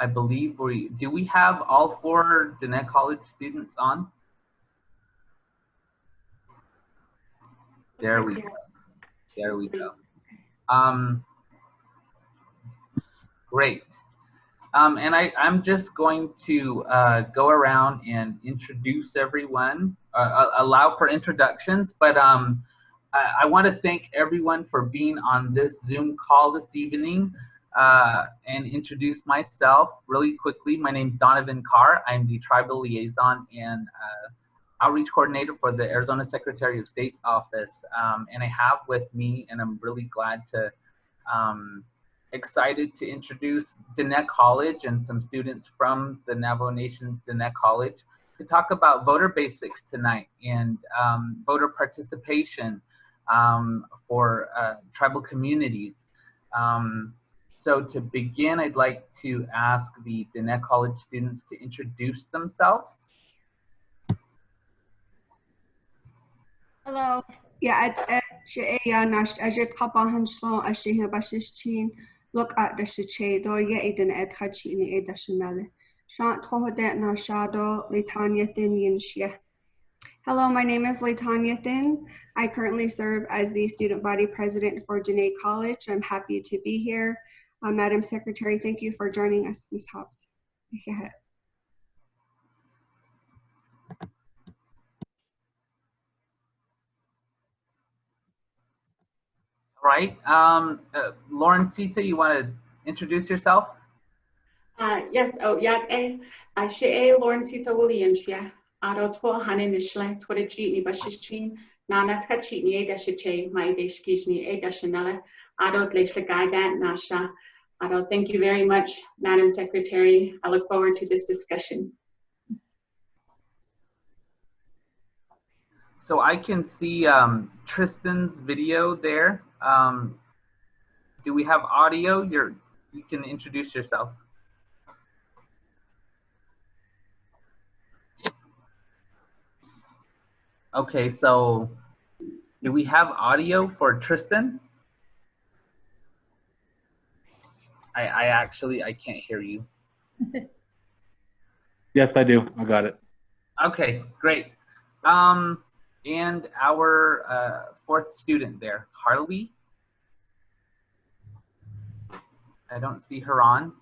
I believe do we have all 4 Diné College students on? There we go. There we go. Great. And I'm just going to go around and introduce everyone, allow for introductions, but I want to thank everyone for being on this Zoom call this evening and introduce myself really quickly. My name is Donovan Carr. I'm the Tribal Liaison and Outreach Coordinator for the Arizona Secretary of State's office. And I have with me, and I'm really glad to, excited to introduce Diné College and some students from the Navajo Nation's Diné College to talk about voter basics tonight and voter participation for tribal communities. So to begin, I'd like to ask the Diné College students to introduce themselves. Hello. Yeah, look at the Shiche, do ye eden et Hachini edashinale. Shant Hohodet na Shado, Litanya Thin Yinshia. Hello, my name is Litanya Thin. I currently serve as the student body president for Diné College. I'm happy to be here. Madam Secretary, thank you for joining us, Ms. Hobbs. All right, Lauren Sita, you want to introduce yourself? Yes, I Lauren Sita Williams, Ado Twa Hanin Nishle, Twitter Cheatney Bashichin, Nana Tachini Edashiche, my Deshkishni Edashanella, Ado Glashla Gaigat Nasha. Ado, thank you very much, Madam Secretary. I look forward to this discussion. So I can see Tristan's video there. Do we have audio? You can introduce yourself. Okay, so do we have audio for Tristan? I can't hear you. Yes, I do. I got it. Okay, great. And our 4th student there, Harley. I don't see her on.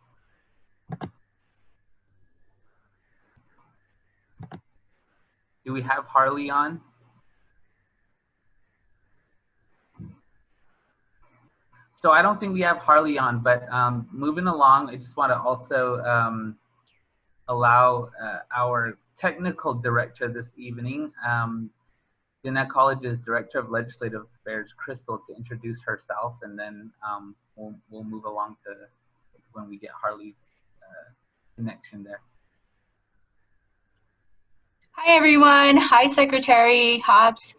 Do we have Harley on? So I don't think we have Harley on, but moving along, I just want to also allow our technical director this evening, Diné College's Director of Legislative Affairs, Crystal, to introduce herself, and then we'll move along to when we get Harley's connection there. Hi, everyone. Hi, Secretary Hobbs.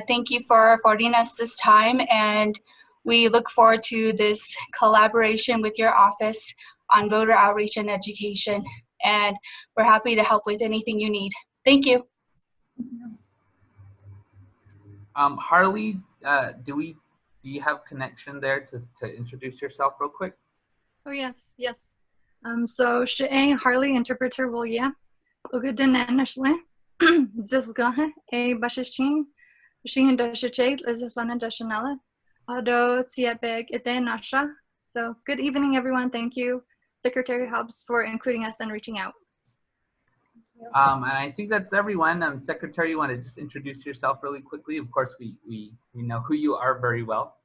Thank you for affording us this time, and we look forward to this collaboration with your office on voter outreach and education, and we're happy to help with anything you need. Thank you. Harley, do you have connection there to introduce yourself real quick? Oh, yes. So She'e Harley interpreter will Ugadin Nashle Zilgaha a Bashashin Shin Dashachet Lizaslana Dashanala Ado Tsiabeg Ete Nasha. So good evening, everyone. Thank you, Secretary Hobbs, for including us and reaching out. And I think that's everyone. Secretary, you want to just introduce yourself really quickly? Of course, we know who you are very well.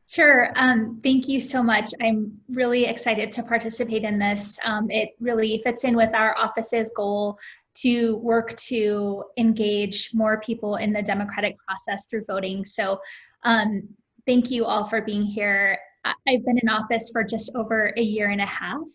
Sure. Thank you so much. I'm really excited to participate in this. It really fits in with our office's goal to work to engage more people in the democratic process through voting. So thank you all for being here. I've been in office for just over a year and a half.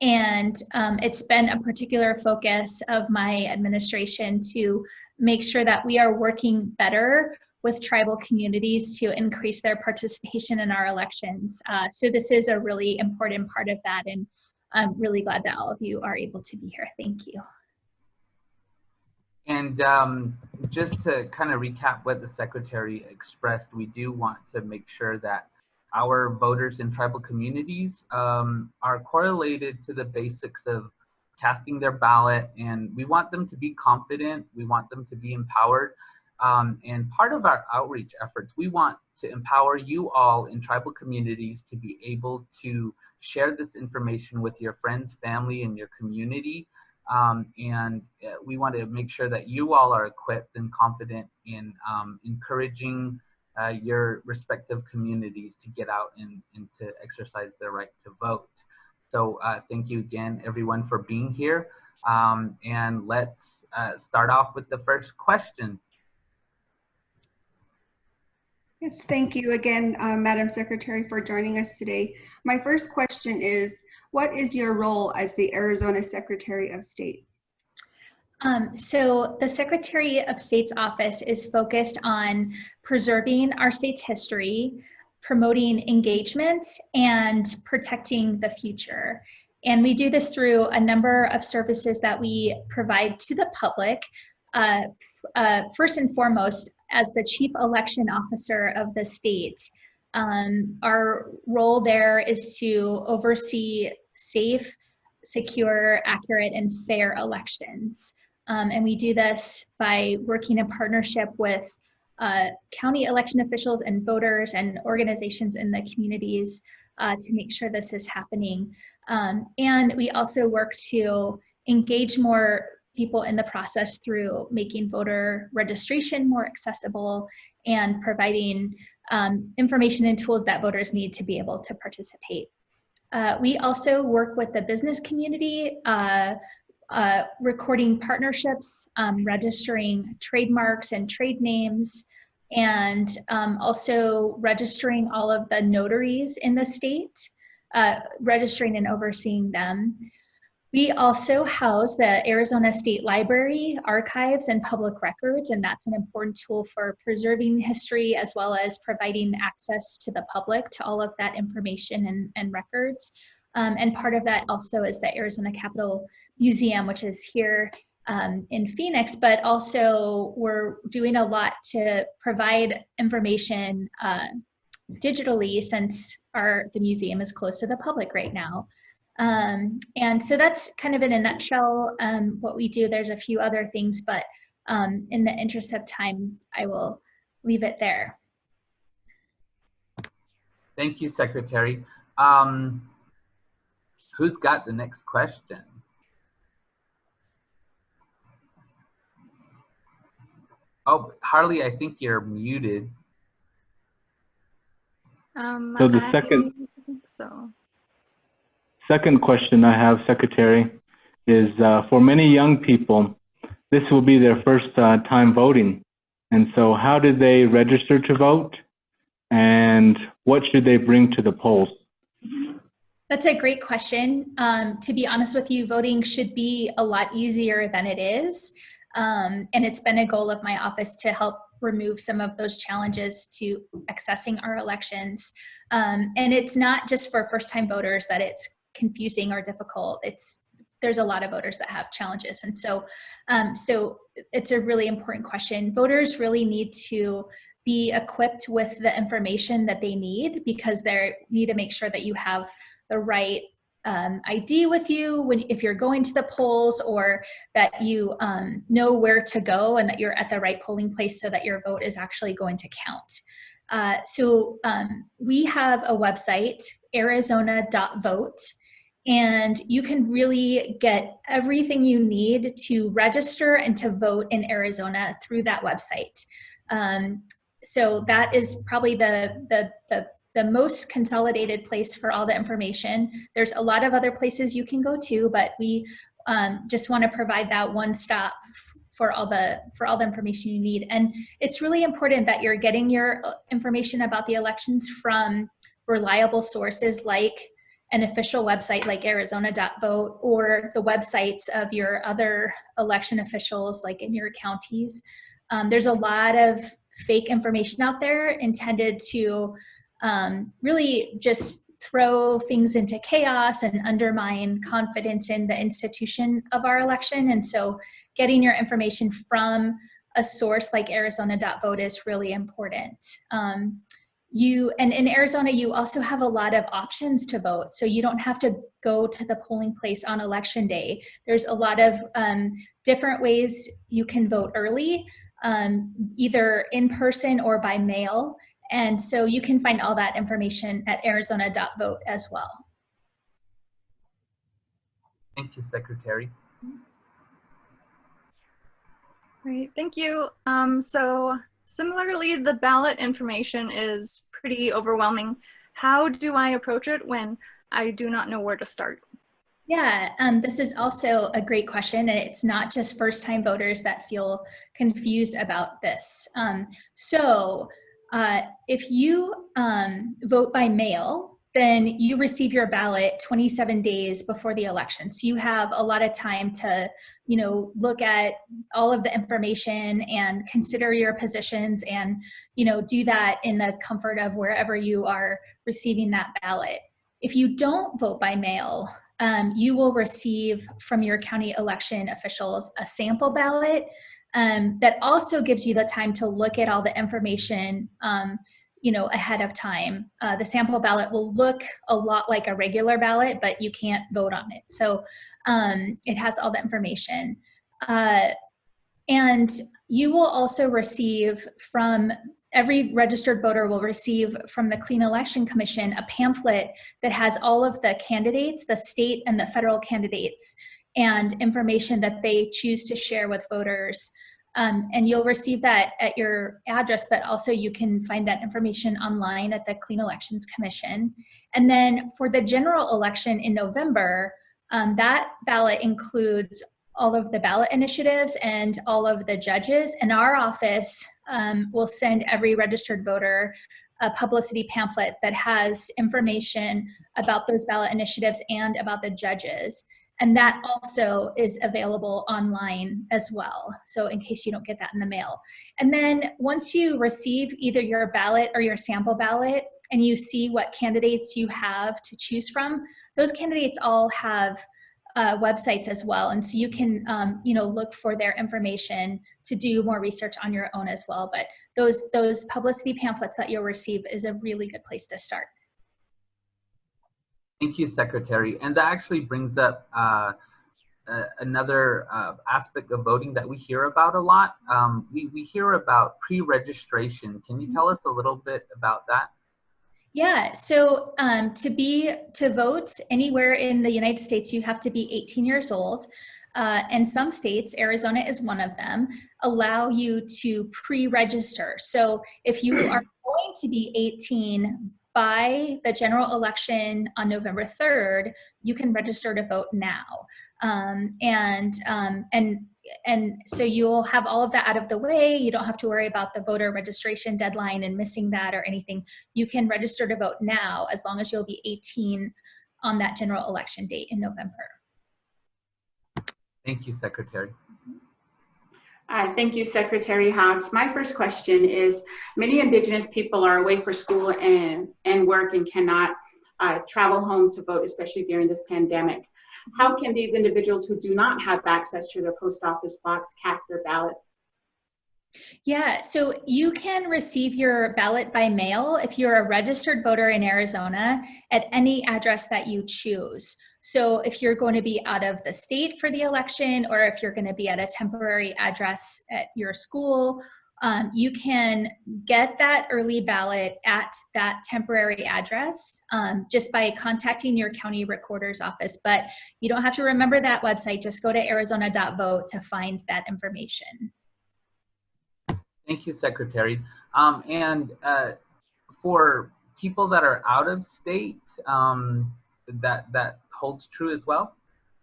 And it's been a particular focus of my administration to make sure that we are working better with tribal communities to increase their participation in our elections. So this is a really important part of that, and I'm really glad that all of you are able to be here. Thank you. And just to kind of recap what the Secretary expressed, we do want to make sure that our voters in tribal communities are correlated to the basics of casting their ballot, and we want them to be confident, we want them to be empowered. And part of our outreach efforts, we want to empower you all in tribal communities to be able to share this information with your friends, family, and your community. We want to make sure that you all are equipped and confident in encouraging your respective communities to get out and to exercise their right to vote. So thank you again, everyone, for being here. And let's start off with the first question. Yes, thank you again, Madam Secretary, for joining us today. My first question is, what is your role as the Arizona Secretary of State? So the Secretary of State's office is focused on preserving our state's history, promoting engagement, and protecting the future. And we do this through a number of services that we provide to the public. First and foremost, as the Chief Election Officer of the state, our role there is to oversee safe, secure, accurate, and fair elections. And we do this by working in partnership with county election officials and voters and organizations in the communities to make sure this is happening. And we also work to engage more people in the process through making voter registration more accessible and providing information and tools that voters need to be able to participate. We also work with the business community, recording partnerships, registering trademarks and trade names, and also registering all of the notaries in the state, registering and overseeing them. We also house the Arizona State Library, archives, and public records, and that's an important tool for preserving history as well as providing access to the public to all of that information and records. And part of that also is the Arizona Capitol Museum, which is here in Phoenix, but also we're doing a lot to provide information digitally since the museum is closed to the public right now. And so that's kind of in a nutshell what we do. There's a few other things, but in the interest of time, I will leave it there. Thank you, Secretary. Who's got the next question? Oh, Harley, I think you're muted. So the second question I have, Secretary, is for many young people, this will be their first time voting. And so how do they register to vote? And what should they bring to the polls? That's a great question. To be honest with you, voting should be a lot easier than it is. And it's been a goal of my office to help remove some of those challenges to accessing our elections. And it's not just for first-time voters that it's confusing or difficult. There's a lot of voters that have challenges. And so it's a really important question. Voters really need to be equipped with the information that they need because they need to make sure that you have the right ID with you if you're going to the polls, or that you know where to go and that you're at the right polling place so that your vote is actually going to count. So we have a website, arizona.vote, and you can really get everything you need to register and to vote in Arizona through that website. So that is probably the most consolidated place for all the information. There's a lot of other places you can go to, but we just want to provide that one stop for all the information you need. And it's really important that you're getting your information about the elections from reliable sources like an official website like arizona.vote or the websites of your other election officials like in your counties. There's a lot of fake information out there intended to really just throw things into chaos and undermine confidence in the institution of our election. And so getting your information from a source like arizona.vote is really important. and in Arizona, you also have a lot of options to vote. So you don't have to go to the polling place on election day. There's a lot of different ways you can vote early, either in person or by mail. And so you can find all that information at arizona.vote as well. Thank you, Secretary. Great, thank you. So similarly, the ballot information is pretty overwhelming. How do I approach it when I do not know where to start? Yeah, this is also a great question, and it's not just first-time voters that feel confused about this. If you vote by mail, then you receive your ballot 27 days before the election. So you have a lot of time to, look at all of the information and consider your positions and, do that in the comfort of wherever you are receiving that ballot. If you don't vote by mail, you will receive from your county election officials a sample ballot that also gives you the time to look at all the information ahead of time. The sample ballot will look a lot like a regular ballot, but you can't vote on it. So it has all the information. And you will also receive every registered voter will receive from the Clean Election Commission a pamphlet that has all of the candidates, the state and the federal candidates, and information that they choose to share with voters. And you'll receive that at your address, but also you can find that information online at the Clean Elections Commission. And then for the general election in November, that ballot includes all of the ballot initiatives and all of the judges. And our office will send every registered voter a publicity pamphlet that has information about those ballot initiatives and about the judges. And that also is available online as well. So in case you don't get that in the mail. And then once you receive either your ballot or your sample ballot and you see what candidates you have to choose from, those candidates all have websites as well. And so you can, look for their information to do more research on your own as well. But those publicity pamphlets that you'll receive is a really good place to start. Thank you, Secretary. And that actually brings up another aspect of voting that we hear about a lot. We hear about pre-registration. Can you tell us a little bit about that? Yeah, so to vote anywhere in the United States, you have to be 18 years old. And some states, Arizona is one of them, allow you to pre-register. So if you are going to be 18 by the general election on November 3rd, you can register to vote now. And so you'll have all of that out of the way. You don't have to worry about the voter registration deadline and missing that or anything. You can register to vote now as long as you'll be 18 on that general election date in November. Thank you, Secretary. Thank you, Secretary Hobbs. My first question is, many Indigenous people are away for school and work and cannot travel home to vote, especially during this pandemic. How can these individuals who do not have access to their post office box cast their ballots? Yeah, so you can receive your ballot by mail if you're a registered voter in Arizona at any address that you choose. So if you're going to be out of the state for the election, or if you're going to be at a temporary address at your school, you can get that early ballot at that temporary address just by contacting your county recorder's office. But you don't have to remember that website. Just go to arizona.vote to find that information. Thank you, Secretary. For people that are out of state, that holds true as well?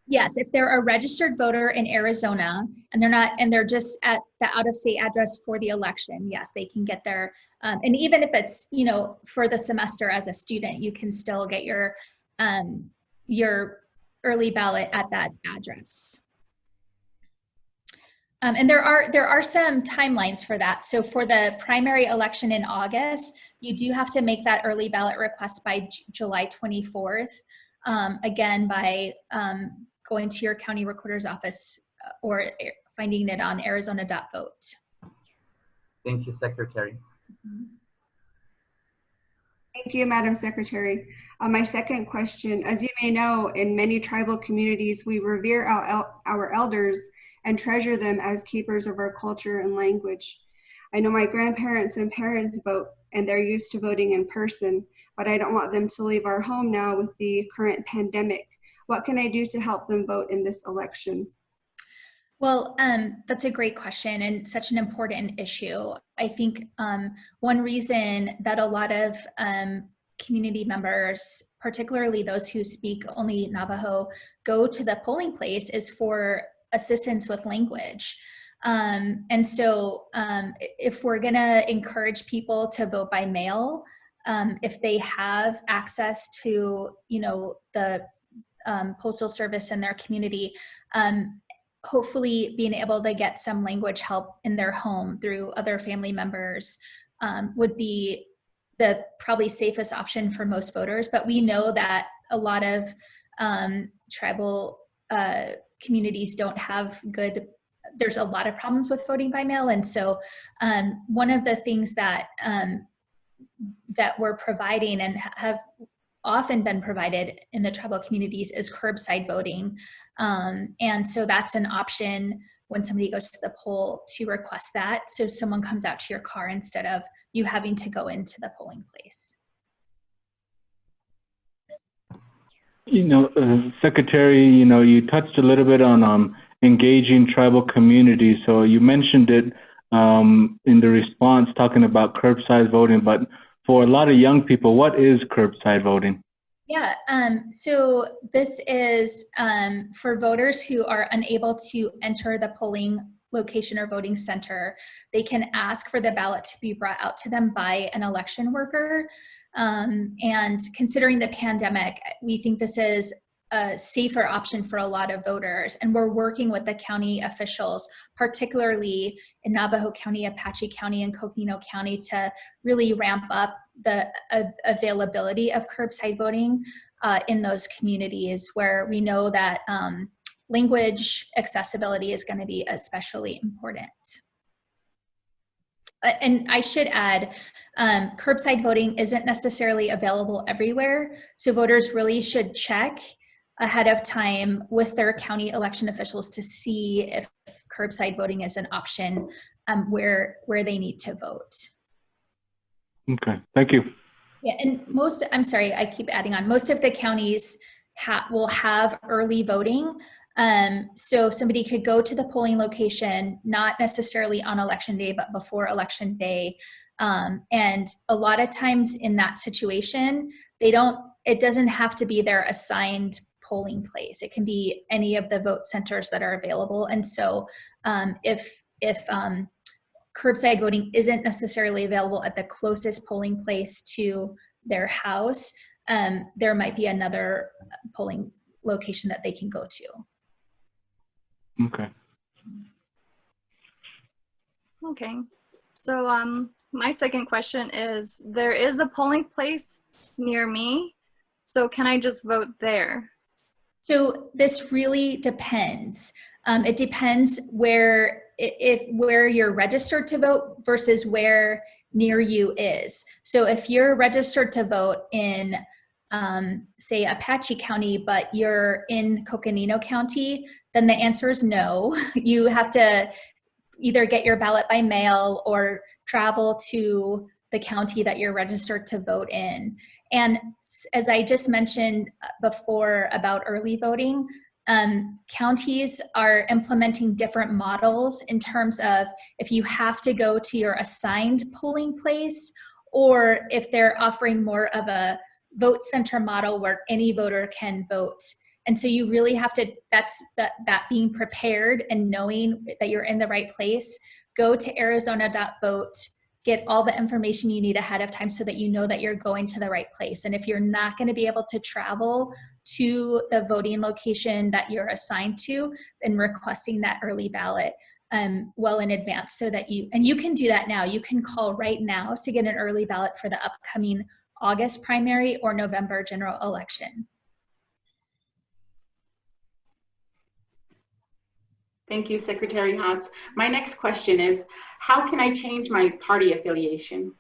Yes, if they're a registered voter in Arizona and they're just at the out-of-state address for the election, yes, they can get their, and even if it's, for the semester as a student, you can still get your early ballot at that address. And there are some timelines for that. So for the primary election in August, you do have to make that early ballot request by July 24th. Again, by going to your county recorder's office or finding it on arizona.vote. Thank you, Secretary. Thank you, Madam Secretary. My second question, as you may know, in many tribal communities, we revere our elders and treasure them as keepers of our culture and language. I know my grandparents and parents vote, and they're used to voting in person, but I don't want them to leave our home now with the current pandemic. What can I do to help them vote in this election? Well, that's a great question and such an important issue. I think one reason that a lot of community members, particularly those who speak only Navajo, go to the polling place is for assistance with language. And so if we're gonna encourage people to vote by mail, if they have access to, the postal service in their community, hopefully being able to get some language help in their home through other family members would be the probably safest option for most voters. But we know that a lot of tribal communities don't have there's a lot of problems with voting by mail. And so one of the things that that we're providing and have often been provided in the tribal communities is curbside voting. And so that's an option when somebody goes to the poll to request that. So someone comes out to your car instead of you having to go into the polling place. Secretary, you touched a little bit on engaging tribal communities. So you mentioned it in the response talking about curbside voting, but for a lot of young people, what is curbside voting? Yeah, so this is for voters who are unable to enter the polling location or voting center. They can ask for the ballot to be brought out to them by an election worker. And considering the pandemic, we think this is a safer option for a lot of voters. And we're working with the county officials, particularly in Navajo County, Apache County, and Coconino County, to really ramp up the availability of curbside voting in those communities where we know that language accessibility is going to be especially important. And I should add, curbside voting isn't necessarily available everywhere, so voters really should check ahead of time with their county election officials to see if curbside voting is an option where they need to vote. Okay, thank you. Yeah, and I'm sorry, I keep adding on. Most of the counties will have early voting. So somebody could go to the polling location, not necessarily on election day, but before election day. And a lot of times in that situation, it doesn't have to be their assigned polling place. It can be any of the vote centers that are available. And so if curbside voting isn't necessarily available at the closest polling place to their house, there might be another polling location that they can go to. Okay. Okay. So my second question is, there is a polling place near me, so can I just vote there? So this really depends. It depends where you're registered to vote versus where near you is. So if you're registered to vote in, say, Apache County, but you're in Coconino County, then the answer is no. You have to either get your ballot by mail or travel to the county that you're registered to vote in. And as I just mentioned before about early voting, counties are implementing different models in terms of if you have to go to your assigned polling place, or if they're offering more of a vote center model where any voter can vote. And so you really have to, that being prepared and knowing that you're in the right place, go to arizona.vote, get all the information you need ahead of time so that you know that you're going to the right place. And if you're not going to be able to travel to the voting location that you're assigned to, then requesting that early ballot well in advance so that you can do that now. You can call right now to get an early ballot for the upcoming August primary or November general election. Thank you, Secretary Hobbs. My next question is, how can I change my party affiliation?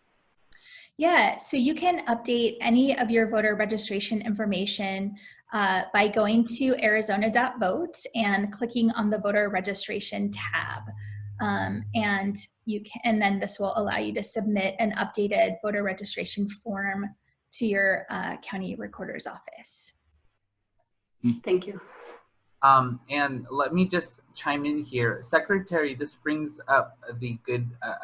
Yeah, so you can update any of your voter registration information by going to arizona.vote and clicking on the voter registration tab. And then this will allow you to submit an updated voter registration form to your county recorder's office. Thank you. And let me just chime in here. Secretary, this brings up a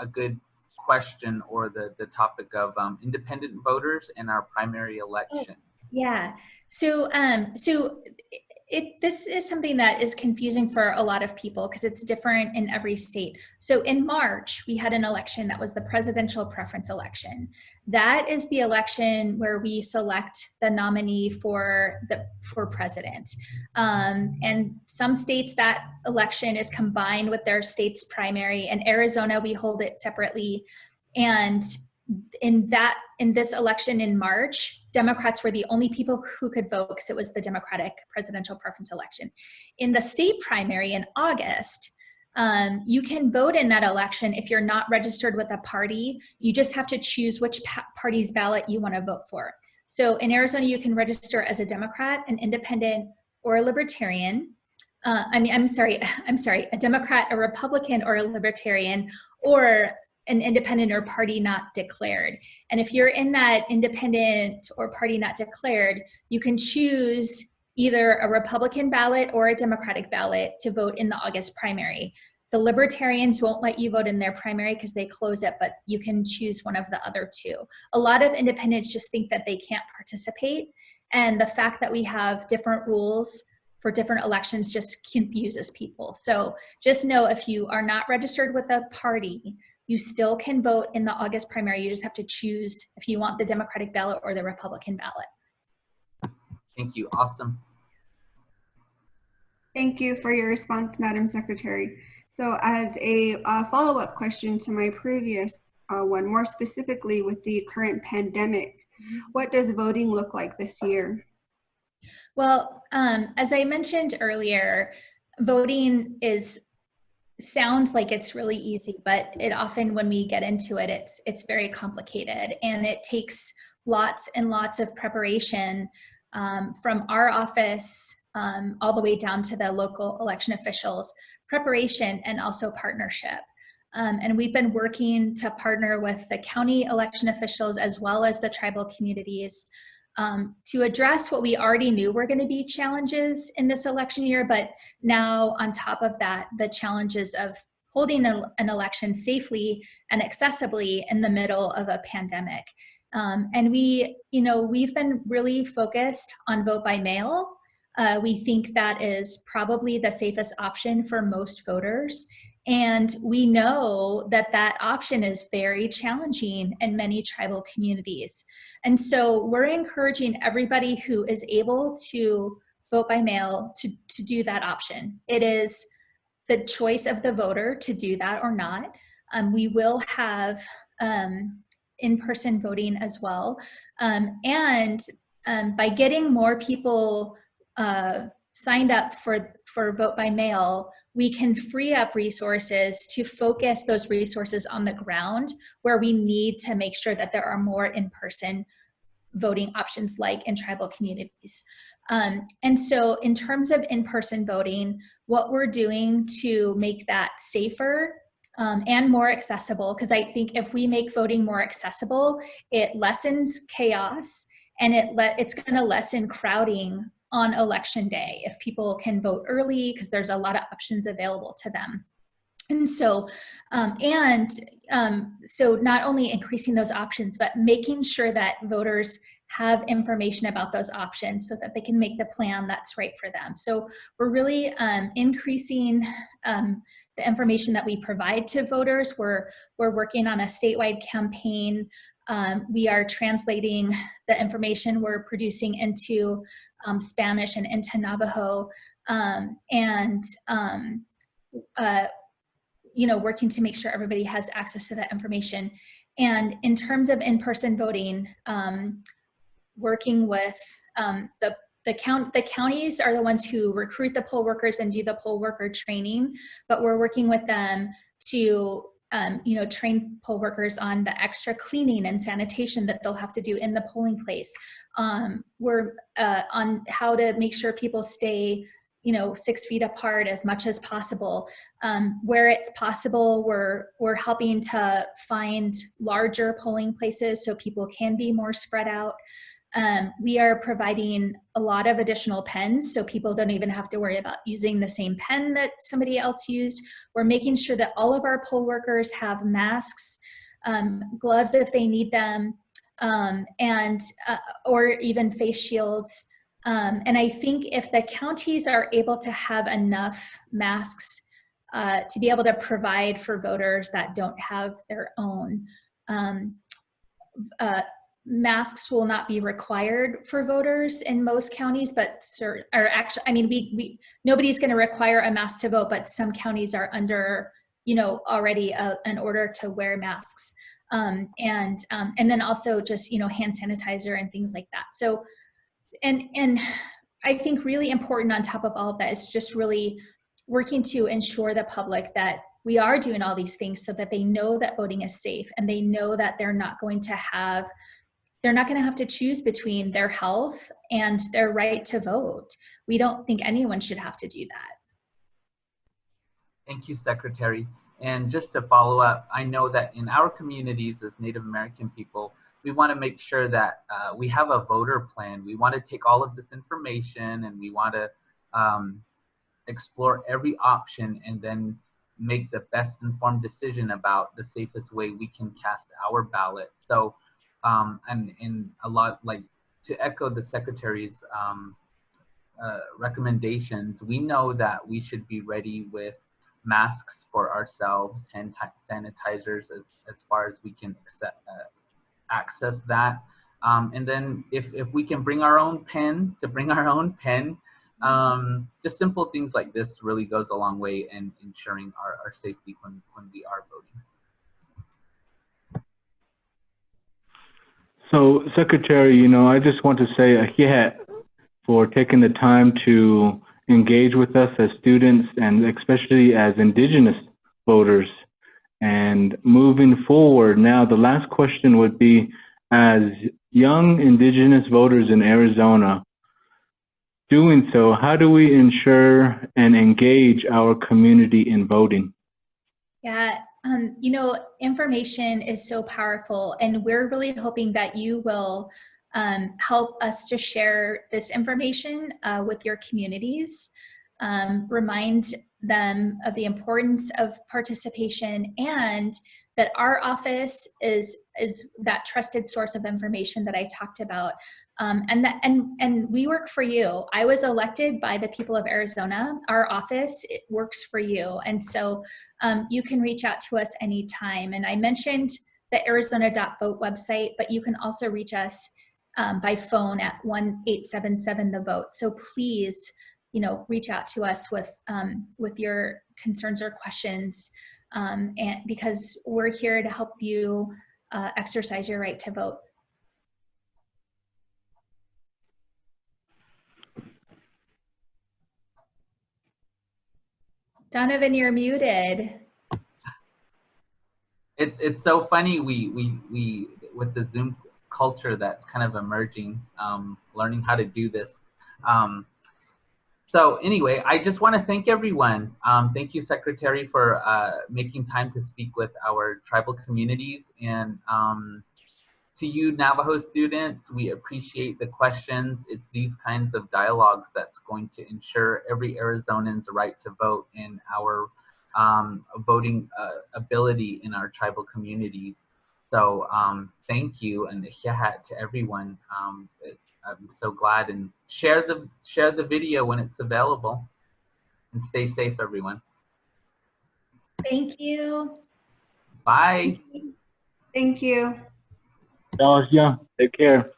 good question, or the topic of independent voters in our primary election. Yeah, so this is something that is confusing for a lot of people because it's different in every state. So in March, we had an election that was the presidential preference election. That is the election where we select the nominee for president. And some states, that election is combined with their state's primary. In Arizona, we hold it separately. And in this election in March, Democrats were the only people who could vote because it was the Democratic presidential preference election. In the state primary in August, you can vote in that election if you're not registered with a party. You just have to choose which party's ballot you want to vote for. So in Arizona, you can register as a Democrat, an independent, or a libertarian. I'm sorry, a Democrat, a Republican, or a libertarian, or an independent or party not declared. And if you're in that independent or party not declared, you can choose either a Republican ballot or a Democratic ballot to vote in the August primary. The Libertarians won't let you vote in their primary because they close it, but you can choose one of the other two. A lot of independents just think that they can't participate, and the fact that we have different rules for different elections just confuses people. So just know, if you are not registered with a party, you still can vote in the August primary. You just have to choose if you want the Democratic ballot or the Republican ballot. Thank you. Awesome. Thank you for your response, Madam Secretary. So as a follow-up question to my previous one, more specifically with the current pandemic, what does voting look like this year? Well, as I mentioned earlier, voting sounds like it's really easy, but it often, when we get into it, it's very complicated, and it takes lots and lots of preparation from our office all the way down to the local election officials, preparation and also partnership. And we've been working to partner with the county election officials as well as the tribal communities to address what we already knew were going to be challenges in this election year, but now on top of that, the challenges of holding an election safely and accessibly in the middle of a pandemic. And we've been really focused on vote by mail. We think that is probably the safest option for most voters. And we know that that option is very challenging in many tribal communities. And so we're encouraging everybody who is able to vote by mail to do that option. It is the choice of the voter to do that or not. We will have in-person voting as well. And by getting more people signed up for vote by mail, we can free up resources to focus those resources on the ground where we need to make sure that there are more in-person voting options, like in tribal communities. And so in terms of in-person voting, what we're doing to make that safer and more accessible, because I think if we make voting more accessible, it lessens chaos, and it's going to lessen crowding on election day if people can vote early, because there's a lot of options available to them. And so, so not only increasing those options, but making sure that voters have information about those options so that they can make the plan that's right for them. So we're really increasing the information that we provide to voters. We're working on a statewide campaign. We are translating the information we're producing into Spanish and into Navajo, working to make sure everybody has access to that information. And in terms of in-person voting, working with the counties are the ones who recruit the poll workers and do the poll worker training, but we're working with them to train poll workers on the extra cleaning and sanitation that they'll have to do in the polling place. We're on how to make sure people stay 6 feet apart as much as possible. Where it's possible, we're helping to find larger polling places so people can be more spread out. We are providing a lot of additional pens so people don't even have to worry about using the same pen that somebody else used. We're making sure that all of our poll workers have masks, gloves if they need them, or even face shields. And I think if the counties are able to have enough masks to be able to provide for voters that don't have their own, masks will not be required for voters in most counties, but nobody's going to require a mask to vote, but some counties are under, already an order to wear masks. And then also just, hand sanitizer and things like that. So, and I think really important on top of all of that is just really working to ensure the public that we are doing all these things so that they know that voting is safe, and they know that they're not going to have to choose between their health and their right to vote. We don't think anyone should have to do that. Thank you, Secretary. And just to follow up, I know that in our communities as Native American people, we want to make sure that we have a voter plan. We want to take all of this information and we want to explore every option and then make the best informed decision about the safest way we can cast our ballot. So, and a lot, like to echo the Secretary's recommendations, we know that we should be ready with masks for ourselves, hand sanitizers as far as we can access that. And then if we can bring our own pen, just simple things like this really goes a long way in ensuring our safety when we are voting. So, Secretary, I just want to say ahiet for taking the time to engage with us as students and especially as Indigenous voters. And moving forward, now the last question would be, as young Indigenous voters in Arizona, doing so, how do we ensure and engage our community in voting? Yeah, information is so powerful, and we're really hoping that you will help us to share this information with your communities, remind them of the importance of participation, and that our office is that trusted source of information that I talked about. And we work for you. I was elected by the people of Arizona. Our office, it works for you. And so you can reach out to us anytime. And I mentioned the Arizona.vote website, but you can also reach us by phone at 1-877-THE-VOTE. So please, reach out to us with your concerns or questions, and because we're here to help you exercise your right to vote. Donovan, you're muted. It's so funny. We with the Zoom culture that's kind of emerging, learning how to do this. So anyway, I just want to thank everyone. Thank you, Secretary, for making time to speak with our tribal communities. And to you, Navajo students, we appreciate the questions. It's these kinds of dialogues that's going to ensure every Arizonan's right to vote in our voting ability in our tribal communities. So thank you, and to everyone. I'm so glad, and share the video when it's available, and stay safe, everyone. Thank you. Bye. Thank you. Take care.